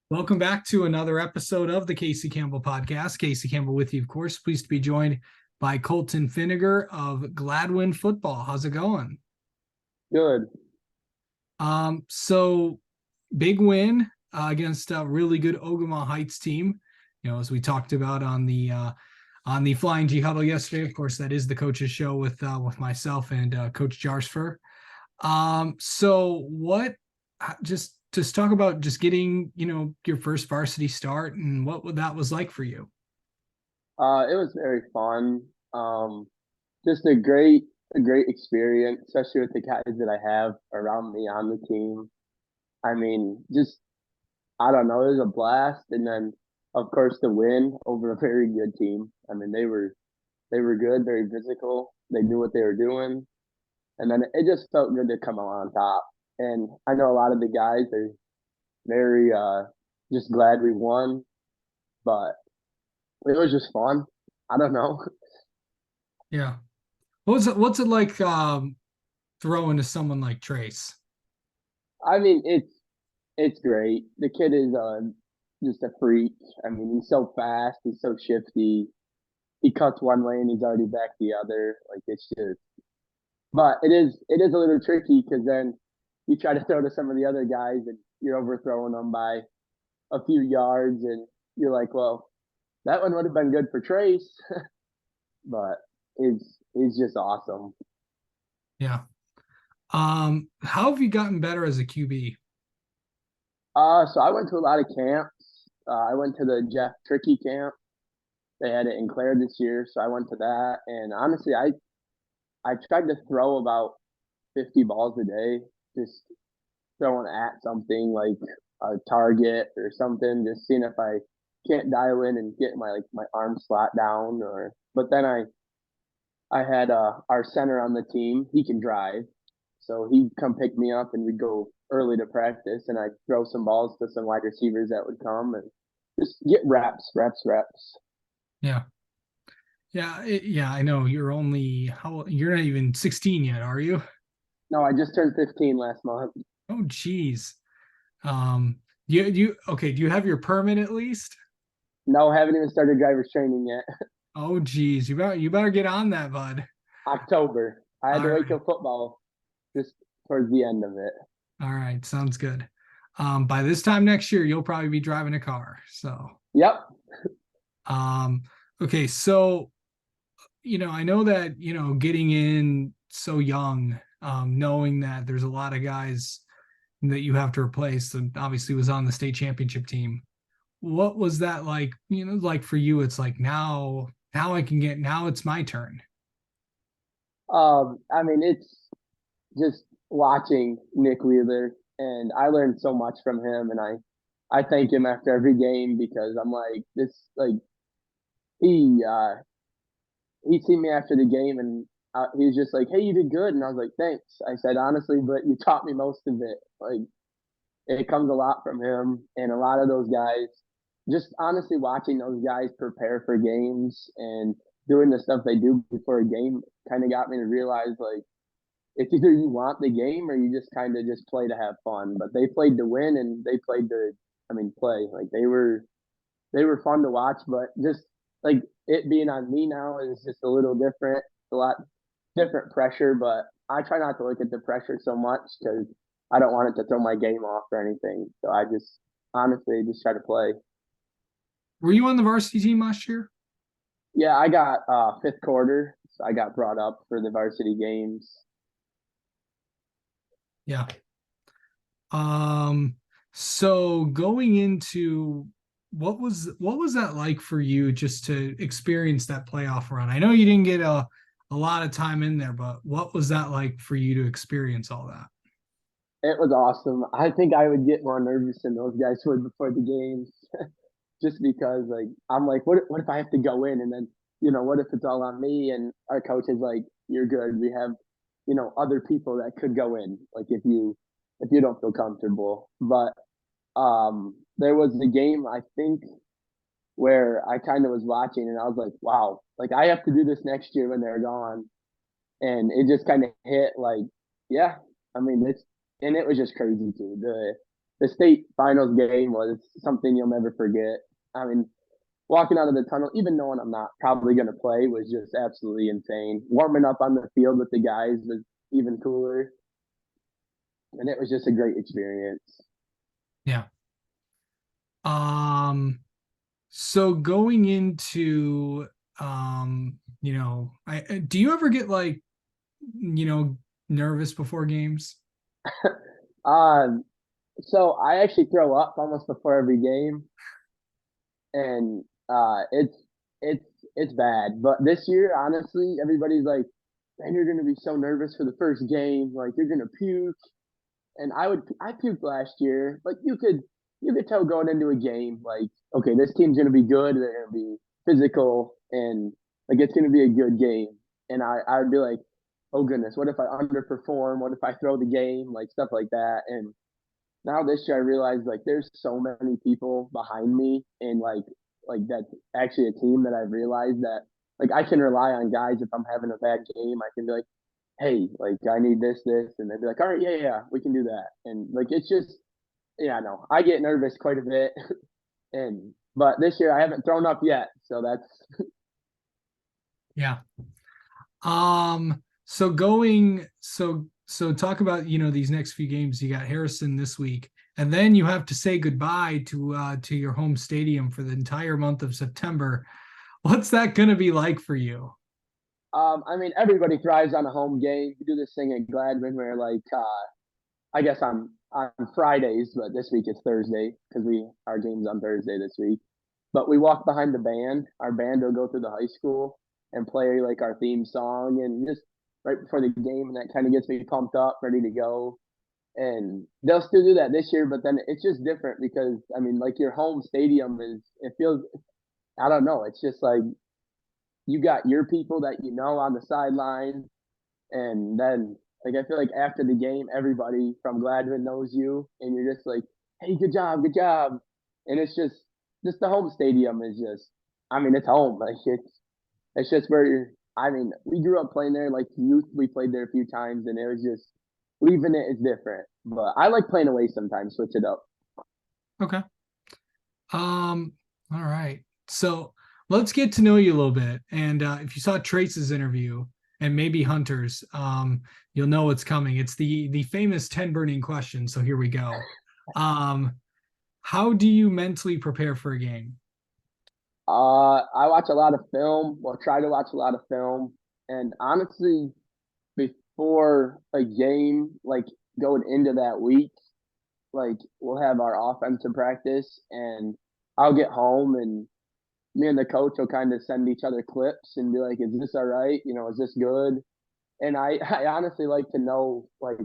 Welcome back to another episode of the Casey Campbell podcast. Casey Campbell with you, of course. Pleased to be joined by Colton Pfeinninger of Gladwin Football. How's it going? Good. So big win against a really good Ogemaw Heights team. As we talked about on the Flying G Huddle yesterday. Of course, that is the coach's show with myself and Coach Jarsfer. So what? Just talk about just getting your first varsity start and what that was like for you. It was very fun. Just a great experience, especially with the guys that I have around me on the team. I mean, just I don't know, it was a blast. And then, of course, the win over a very good team. I mean, they were good, very physical. They knew what they were doing, and then it just felt good to come out on top. And I know a lot of the guys are very just glad we won, but it was just fun. I don't know. Yeah. What's it like throwing to someone like Trace? I mean, it's great. The kid is just a freak. I mean, he's so fast. He's so shifty. He cuts one way and he's already back the other. Like it's just, but it is a little tricky because then you try to throw to some of the other guys and you're overthrowing them by a few yards, and you're like, well, that one would have been good for Trace, but it's just awesome. Yeah. How have you gotten better as a QB? So I went to a lot of camps. I went to the Jeff Tricky camp. They had it in Clare this year, so I went to that. And honestly, I tried to throw about 50 balls a day, just throwing at something like a target or something, just seeing if I can't dial in and get my arm slot down. Or but then I had our center on the team. He can drive, so he'd come pick me up and we'd go early to practice, and I'd throw some balls to some wide receivers that would come and just get reps, reps, reps. Yeah. Yeah, I know you're not even 16 yet, are you? No, I just turned 15 last month. Oh geez. Do you have your permit at least? No, haven't even started driver's training yet. Oh geez, you better get on that, bud. October. I had All to wait right. till football just towards the end of it. All right, sounds good. By this time next year, you'll probably be driving a car. So, Yep. um, okay, so I know that getting in so young, knowing that there's a lot of guys that you have to replace, and obviously was on the state championship team. What was that like? Like for you, it's like now it's my turn. I mean, it's just watching Nick Wheeler, and I learned so much from him, and I thank him after every game because I'm like this like he he seen me after the game, and he was just like, "Hey, you did good," and I was like, "Thanks." I said honestly, but you taught me most of it. Like it comes a lot from him, and a lot of those guys. Just honestly watching those guys prepare for games and doing the stuff they do before a game kind of got me to realize like it's either you want the game or you just kind of just play to have fun. But they played to win and they played to, I mean, play. Like they were fun to watch, but just like it being on me now is just a little different, a lot different pressure. But I try not to look at the pressure so much because I don't want it to throw my game off or anything. So I just honestly just try to play. Were you on the varsity team last year? Yeah, I got fifth quarter. So I got brought up for the varsity games. Yeah. Um, so going into what was that like for you just to experience that playoff run? I know you didn't get a lot of time in there, but what was that like for you to experience all that? It was awesome. I think I would get more nervous than those guys would before the games, just because like I'm like, what if I have to go in and then what if it's all on me? And our coach is like, you're good. We have other people that could go in. Like if you don't feel comfortable, but there was the game I think where I kind of was watching and I was like, wow, like I have to do this next year when they're gone, and it just kind of hit like, yeah, I mean it's and it was just crazy too. the state finals game was something you'll never forget. I mean, walking out of the tunnel, even knowing I'm not probably going to play, was just absolutely insane. Warming up on the field with the guys was even cooler, and it was just a great experience. Yeah. So going into do you ever get like, nervous before games? Um, so I actually throw up almost before every game, and it's it's bad. But this year, honestly, everybody's like, "Man, you're gonna be so nervous for the first game. Like you're gonna puke." And I puked last year, but you could tell going into a game like, okay, this team's gonna be good. They're gonna be physical, and like it's gonna be a good game. And I'd be like, oh goodness, what if I underperform? What if I throw the game? Like stuff like that. And now this year I realized like there's so many people behind me, and like that's actually a team that I've realized that like I can rely on guys if I'm having a bad game. I can be like, hey, like I need this, and they'd be like, all right, yeah, we can do that. And like it's just, yeah, no, I get nervous quite a bit, and but this year I haven't thrown up yet, so that's Yeah. So talk about, these next few games. You got Harrison this week, and then you have to say goodbye to your home stadium for the entire month of September. What's that gonna be like for you? I mean everybody thrives on a home game. We do this thing at Gladwin where like I guess on Fridays, but this week it's Thursday because we our game's on Thursday this week. But we walk behind the band. Our band will go through the high school and play like our theme song and just right before the game, and that kind of gets me pumped up, ready to go. And they'll still do that this year, but then it's just different because I mean, like your home stadium is it feels I don't know, it's just like you got your people that you know on the sideline, and then like I feel like after the game, everybody from Gladwin knows you, and you're just like, "Hey, good job," and it's just the home stadium is just, I mean, it's home. Like it's just where you're. I mean, we grew up playing there. Like youth, we played there a few times, and it was just leaving it is different. But I like playing away sometimes, switch it up. Okay. All right. So let's get to know you a little bit. And if you saw Trace's interview and maybe Hunter's, you'll know what's coming. It's the famous 10 burning questions. So here we go. Um, how do you mentally prepare for a game? I watch a lot of film. Well, try to watch a lot of film, and honestly, before a game, like going into that week, like we'll have our offensive practice, and I'll get home and me and the coach will kind of send each other clips and be like, "Is this all right? You know, is this good?" And I honestly like to know like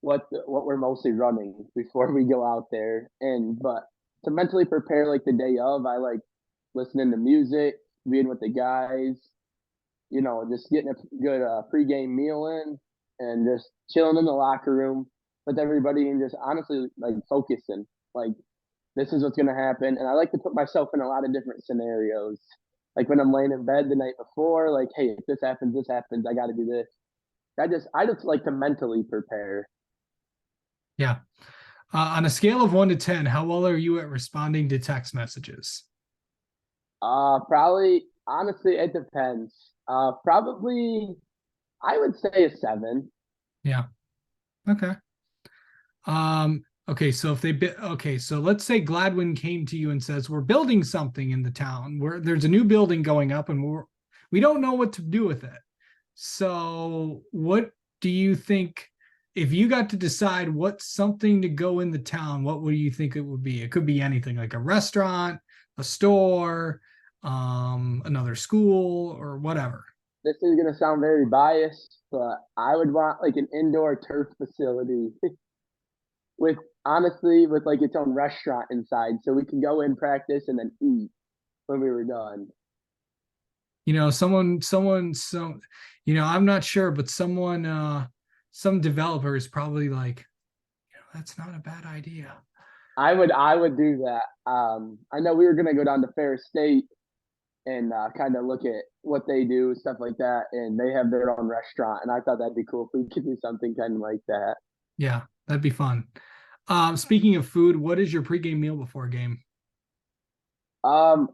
what we're mostly running before we go out there, and but to mentally prepare like the day of, I like listening to music, being with the guys, you know, just getting a good pregame meal in and just chilling in the locker room with everybody and just honestly like focusing. Like this is what's gonna happen. And I like to put myself in a lot of different scenarios. Like when I'm laying in bed the night before, like, hey, if this happens, I gotta do this. I just like to mentally prepare. Yeah. On a scale of 1 to 10, how well are you at responding to text messages? Probably honestly it depends. Probably I would say a 7. Yeah. Okay. Okay, so okay, so let's say Gladwin came to you and says, "We're building something in the town. Where there's a new building going up, and we don't know what to do with it." So, what do you think if you got to decide what's something to go in the town, what would you think it would be? It could be anything like a restaurant, a store, another school, or whatever. This is gonna sound very biased, but I would want like an indoor turf facility with honestly with like its own restaurant inside, so we can go in practice and then eat when we were done. I'm not sure, but some developer is probably like, that's not a bad idea. I would do that. I know we were gonna go down to Fair State and kind of look at what they do, stuff like that, and they have their own restaurant, and I thought that'd be cool if we could do something kind of like that. Yeah, that'd be fun. Speaking of food, what is your pregame meal before a game?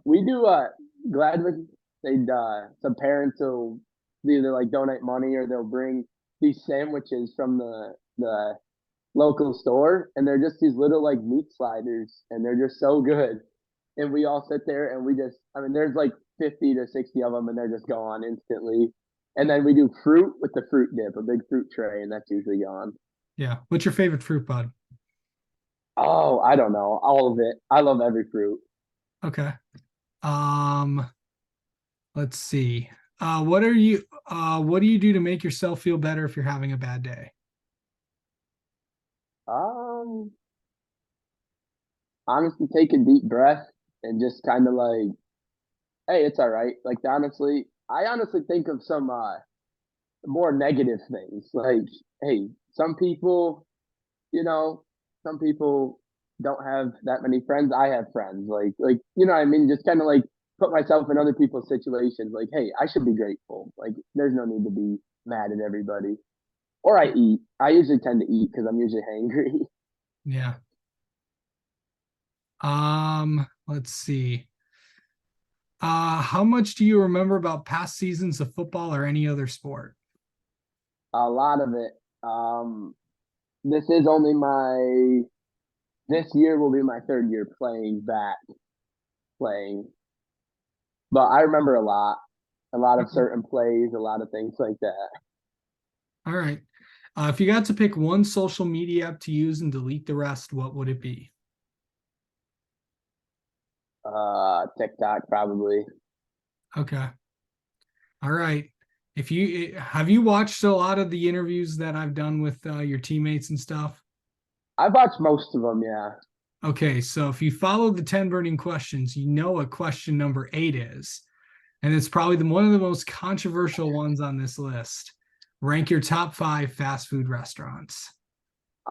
We do Gladwin. They some parents will either like donate money or they'll bring these sandwiches from the local store, and they're just these little like meat sliders, and they're just so good. And we all sit there and we just, I mean, there's like 50 to 60 of them, and they're just gone instantly. And then we do fruit with the fruit dip, a big fruit tray, and that's usually gone. Yeah. What's your favorite fruit, bud? Oh, I don't know, all of it. I love every fruit. Okay. Um, let's see. What do you do to make yourself feel better if you're having a bad day? Um, Honestly, take a deep breath and just kind of like, hey, it's all right. Like honestly, I honestly think of some more negative things. Like, hey, some people, you know, some people don't have that many friends. I have friends. Like you know what I mean? Just kind of like put myself in other people's situations. Like, hey, I should be grateful. Like, there's no need to be mad at everybody. Or I eat. I usually tend to eat because I'm usually hangry. Yeah. Let's see. How much do you remember about past seasons of football or any other sport? A lot of it. This is only my this year will be my third year playing, but I remember a lot of Okay. certain plays, a lot of things like that. All right. If you got to pick one social media app to use and delete the rest, what would it be? TikTok probably. Okay. All right. If you have you watched a lot of the interviews that I've done with your teammates and stuff? I've watched most of them. Yeah. Okay, so if you follow the 10 burning questions, you know what question number 8 is. And it's probably one of the most controversial ones on this list. Rank your top 5 fast food restaurants.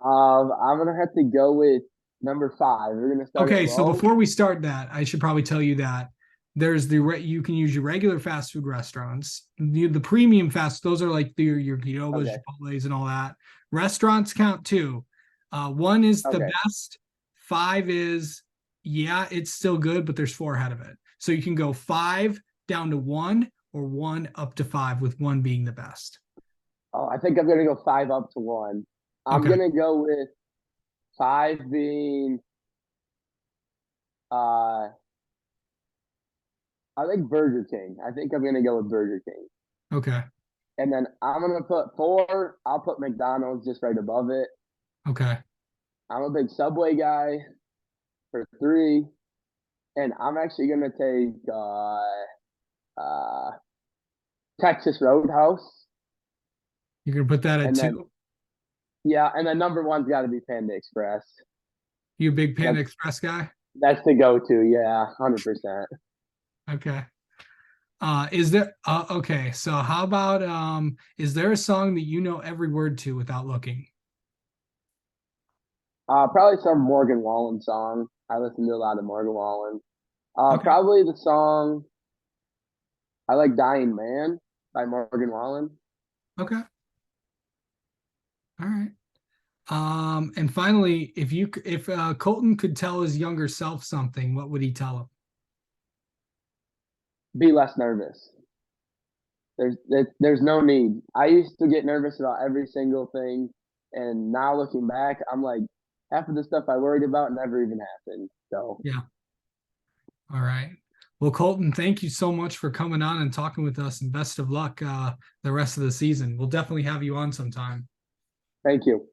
I'm gonna have to go with number five. We're gonna start it Okay, so low. before we start that, I should probably tell you that there's you can use your regular fast food restaurants. The premium fast, those are like your Qdoba's, Okay. Chipotle's, and all that. Restaurants count too. One is the Okay. best. Five is, yeah, it's still good, but there's four ahead of it. So you can go five down to one or one up to five, with one being the best. Oh, I think I'm gonna go five up to one. I'm Okay. gonna go with five being uh I think Burger King. I think I'm gonna go with Burger King. Okay. And then I'm gonna put four. I'll put McDonald's just right above it. Okay. I'm a big Subway guy for three, and I'm actually gonna take uh, Texas Roadhouse, You're gonna put that at and then two. yeah, and then number one's got to be Panda Express. You a big Panda That's Express guy? that's the go-to. Yeah, 100%. Okay. Is there okay, so how about is there a song that you know every word to without looking? Probably some Morgan Wallen song. I listen to a lot of Morgan Wallen. Okay. Probably the song I like, "Dying Man" by Morgan Wallen. Okay. All right. And finally, if Colton could tell his younger self something, what would he tell him? Be less nervous. There's no need. I used to get nervous about every single thing, and now looking back, I'm like, half of the stuff I worried about never even happened. So Yeah. All right. Well, Colton, thank you so much for coming on and talking with us, and best of luck the rest of the season. We'll definitely have you on sometime. thank you.